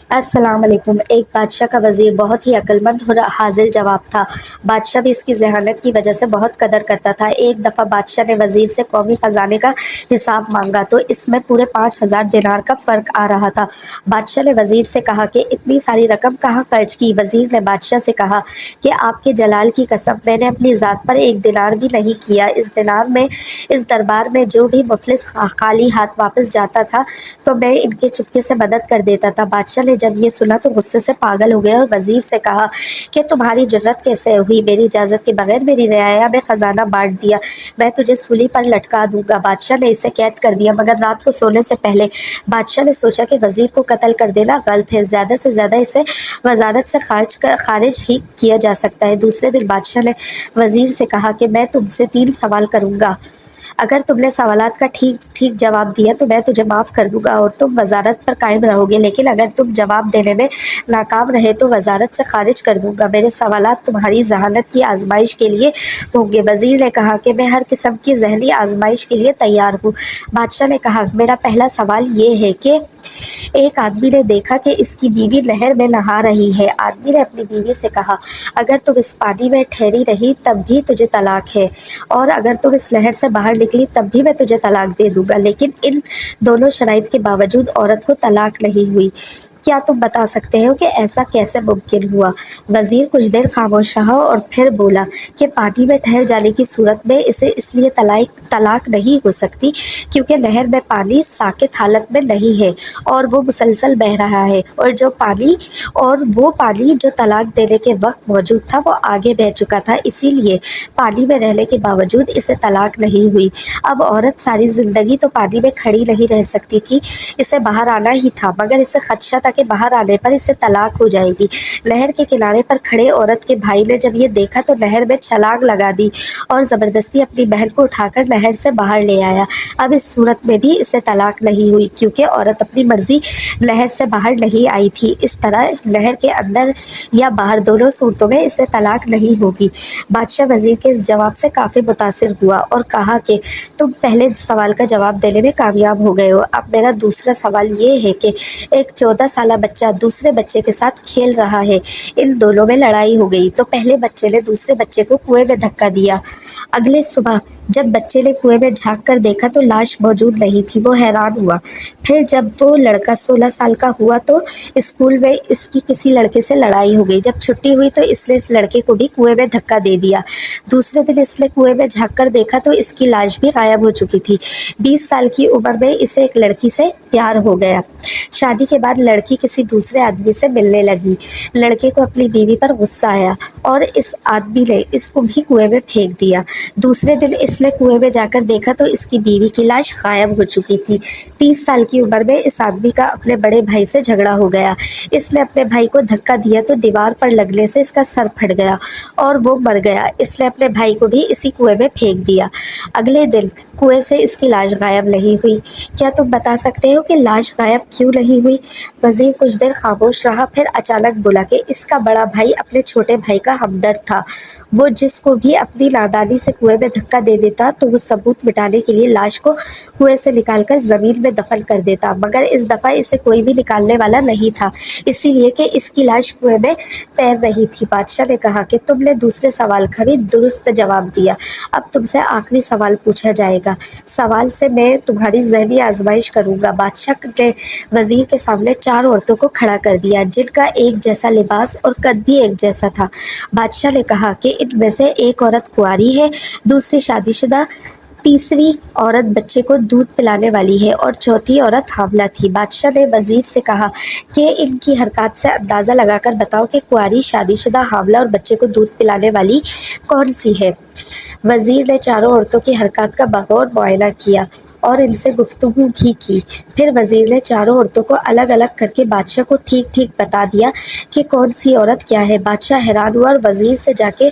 السلام علیکم۔ ایک بادشاہ کا وزیر بہت ہی عقل مند اور حاضر جواب تھا۔ بادشاہ بھی اس کی ذہانت کی وجہ سے بہت قدر کرتا تھا۔ ایک دفعہ بادشاہ نے وزیر سے قومی خزانے کا حساب مانگا تو اس میں پورے 5,000 دینار کا فرق آ رہا تھا۔ بادشاہ نے وزیر سے کہا کہ اتنی ساری رقم کہاں خرچ کی؟ وزیر نے بادشاہ سے کہا کہ آپ کے جلال کی قسم، میں نے اپنی ذات پر ایک دینار بھی نہیں کیا۔ اس دربار میں جو بھی مفلس خالی ہاتھ واپس جاتا تھا تو میں ان کے چپکے سے مدد کر دیتا تھا۔ بادشاہ نے جب یہ سنا تو غصے سے پاگل ہو گیا اور وزیر سے کہا کہ تمہاری جرات کیسے ہوئی میری اجازت کے بغیر میری رعایا میں خزانہ بانٹ دیا؟ میں تجھے سولی پر لٹکا دوں گا۔ بادشاہ نے اسے قید کر دیا، مگر رات کو سونے سے پہلے بادشاہ نے سوچا کہ وزیر کو قتل کر دینا غلط ہے، زیادہ سے زیادہ اسے وزارت سے خارج ہی کیا جا سکتا ہے۔ دوسرے دن بادشاہ نے وزیر سے کہا کہ میں تم سے 3 سوال کروں گا، اگر تم نے سوالات کا ٹھیک جواب دیا تو میں تجھے معاف کر دوں گا اور تم وزارت پر قائم رہو گے، لیکن اگر تم جواب دینے میں ناکام رہے تو وزارت سے خارج کر دوں گا۔ میرے سوالات تمہاری ذہانت کی آزمائش کے لیے ہوں گے۔ وزیر نے کہا کہ میں ہر قسم کی ذہنی آزمائش کے لیے تیار ہوں۔ بادشاہ نے کہا میرا پہلا سوال یہ ہے کہ ایک آدمی نے دیکھا کہ اس کی بیوی نہر میں نہا رہی ہے۔ آدمی نے اپنی بیوی سے کہا اگر تم اس پانی میں ٹھہری رہی تب بھی تجھے طلاق ہے، اور اگر تم اس نہر سے باہر نکلی تب بھی میں تجھے طلاق دے دوں گا، لیکن ان دونوں شرائط کے باوجود عورت کو طلاق نہیں ہوئی۔ کیا تم بتا سکتے ہو کہ ایسا کیسے ممکن ہوا؟ وزیر کچھ دیر خاموش رہا اور پھر بولا کہ پانی میں ٹھہر جانے کی صورت میں اسے اس لیے طلاق نہیں ہو سکتی کیونکہ نہر میں پانی ساکت حالت میں نہیں ہے اور وہ مسلسل بہہ رہا ہے، اور وہ پانی جو طلاق دینے کے وقت موجود تھا وہ آگے بہہ چکا تھا، اسی لیے پانی میں رہنے کے باوجود اسے طلاق نہیں ہوئی۔ اب عورت ساری زندگی تو پانی میں کھڑی نہیں رہ سکتی تھی، اسے باہر آنا ہی تھا، مگر اسے خدشہ تھا کہ باہر آنے پر اسے طلاق ہو جائے گی۔ نہر کے کنارے پر کھڑے عورت کے بھائی نے جب یہ دیکھا تو نہر میں چھلانگ لگا دی اور زبردستی اپنی بہن کو اٹھا کر نہر سے باہر لے آیا۔ اب اس صورت میں بھی اسے طلاق نہیں ہوئی کیونکہ عورت اپنی مرضی نہر سے باہر نہیں آئی تھی، اس طرح نہر کے اندر یا باہر دونوں صورتوں میں اسے طلاق نہیں ہوگی۔ بادشاہ وزیر کے اس جواب سے کافی متاثر ہوا اور کہا کہ تم پہلے سوال کا جواب دینے میں کامیاب ہو گئے ہو۔ اب میرا دوسرا سوال یہ ہے کہ ایک 14 سالہ بچہ دوسرے بچے کے ساتھ کھیل رہا ہے، ان دونوں میں لڑائی ہو گئی تو پہلے بچے نے دوسرے بچے کو کنویں میں دھکا دیا۔ اگلے صبح جب بچے نے کنویں میں جھانک کر دیکھا تو لاش موجود نہیں تھی، وہ حیران ہوا۔ پھر جب وہ لڑکا 16 سال کا ہوا تو اسکول میں اس کی کسی لڑکے سے لڑائی ہو گئی، جب چھٹی ہوئی تو اس نے اس لڑکے کو بھی کنویں میں دھکا دے دیا۔ دوسرے دن اس نے کنویں میں جھانک کر دیکھا تو اس کی لاش بھی غائب ہو چکی تھی۔ 20 سال کی عمر میں اسے ایک لڑکی سے پیار ہو گیا۔ شادی کے بعد لڑکی کسی دوسرے آدمی سے ملنے لگی، لڑکے کو اپنی بیوی پر غصہ آیا اور اس آدمی نے اس کو بھی کنویں میں پھینک دیا۔ دوسرے دن اس نے کنویں میں جا کر دیکھا تو اس کی بیوی کی لاش غائب ہو چکی تھی۔ 30 سال کی عمر میں اس آدمی کا اپنے بڑے بھائی سے جھگڑا ہو گیا، اس نے اپنے بھائی کو دھکا دیا تو دیوار پر لگنے سے اس کا سر پھٹ گیا اور وہ مر گیا، اس نے اپنے بھائی کو بھی اسی کنویں میں پھینک دیا۔ اگلے دن کنویں سے اس کی لاش غائب نہیں ہوئی۔ کیا تم بتا سکتے ہو کہ لاش غائب کیوں نہیں ہوئی؟ وزیر کچھ دیر خاموش رہا، پھر اچانک بولا کہ اس کا بڑا بھائی اپنے چھوٹے بھائی کا ہمدرد تھا، وہ جس کو بھی اپنی نادانی سے کنویں میں دھکا دے دیتا تو وہ ثبوت مٹانے کے لیے لاش کو کنویں سے نکال کر زمین میں دفن کر دیتا، مگر اس دفعہ اسے کوئی بھی نکالنے والا نہیں تھا، اسی لیے کہ اس کی لاش کنویں میں تیر رہی تھی۔ بادشاہ نے کہا کہ تم نے دوسرے سوال کا بھی درست جواب دیا، اب تم سے آخری سوال پوچھا جائے گا، سوال سے میں تمہاری ذہنی آزمائش کروں گا۔ بادشاہ نے وزیر کے سامنے 4 عورتوں کو کھڑا کر دیا جن کا ایک جیسا لباس اور قد بھی ایک جیسا تھا۔ بادشاہ نے کہا کہ ان میں سے ایک عورت کنواری ہے، دوسری شادی شدہ، تیسری عورت بچے کو دودھ پلانے والی ہے اور چوتھی عورت حاملہ تھی۔ بادشاہ نے وزیر سے کہا کہ ان کی حرکات سے اندازہ لگا کر بتاؤ کہ کنواری، شادی شدہ، حاملہ اور بچے کو دودھ پلانے والی کون سی ہے؟ وزیر نے چاروں عورتوں کی حرکات کا بغور معائنہ کیا اور ان سے گفتگو بھی کی، پھر وزیر نے چاروں عورتوں کو الگ الگ کر کے بادشاہ کو ٹھیک بتا دیا کہ کون سی عورت کیا ہے۔ بادشاہ حیران ہوا اور وزیر سے جا کے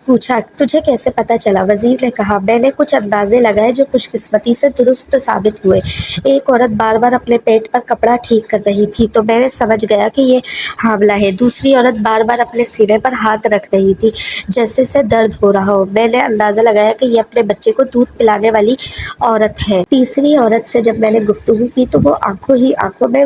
پوچھا تجھے کیسے پتا چلا؟ وزیر نے کہا میں نے کچھ اندازے لگائے جو خوش قسمتی سے درست ثابت ہوئے۔ ایک عورت بار بار اپنے پیٹ پر کپڑا ٹھیک کر رہی تھی تو میں نے سمجھ گیا کہ یہ حاملہ ہے، دوسری عورت بار بار اپنے سینے پر ہاتھ رکھ رہی تھی جیسے سے درد ہو رہا ہو، میں نے اندازہ لگایا کہ یہ اپنے بچے کو دودھ پلانے والی عورت ہے۔ تیسری عورت سے جب میں نے گفتگو کی تو وہ آنکھوں ہی آنکھوں میں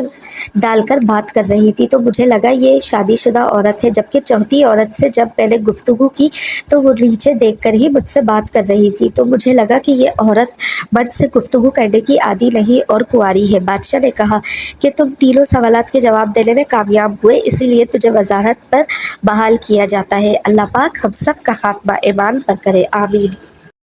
ڈال کر بات کر رہی تھی، تو مجھے لگا یہ شادی شدہ عورت ہے، جبکہ چوتھی عورت سے جب میں نے گفتگو کی تو وہ نیچے دیکھ کر ہی مجھ سے بات کر رہی تھی، تو مجھے لگا کہ یہ عورت مرد سے گفتگو کرنے کی عادی نہیں اور کنواری ہے۔ بادشاہ نے کہا کہ تم تینوں سوالات کے جواب دینے میں کامیاب ہوئے، اسی لیے تجھے وزارت پر بحال کیا جاتا ہے۔ اللہ پاک ہم سب کا خاتمہ ایمان پر کرے، آمین۔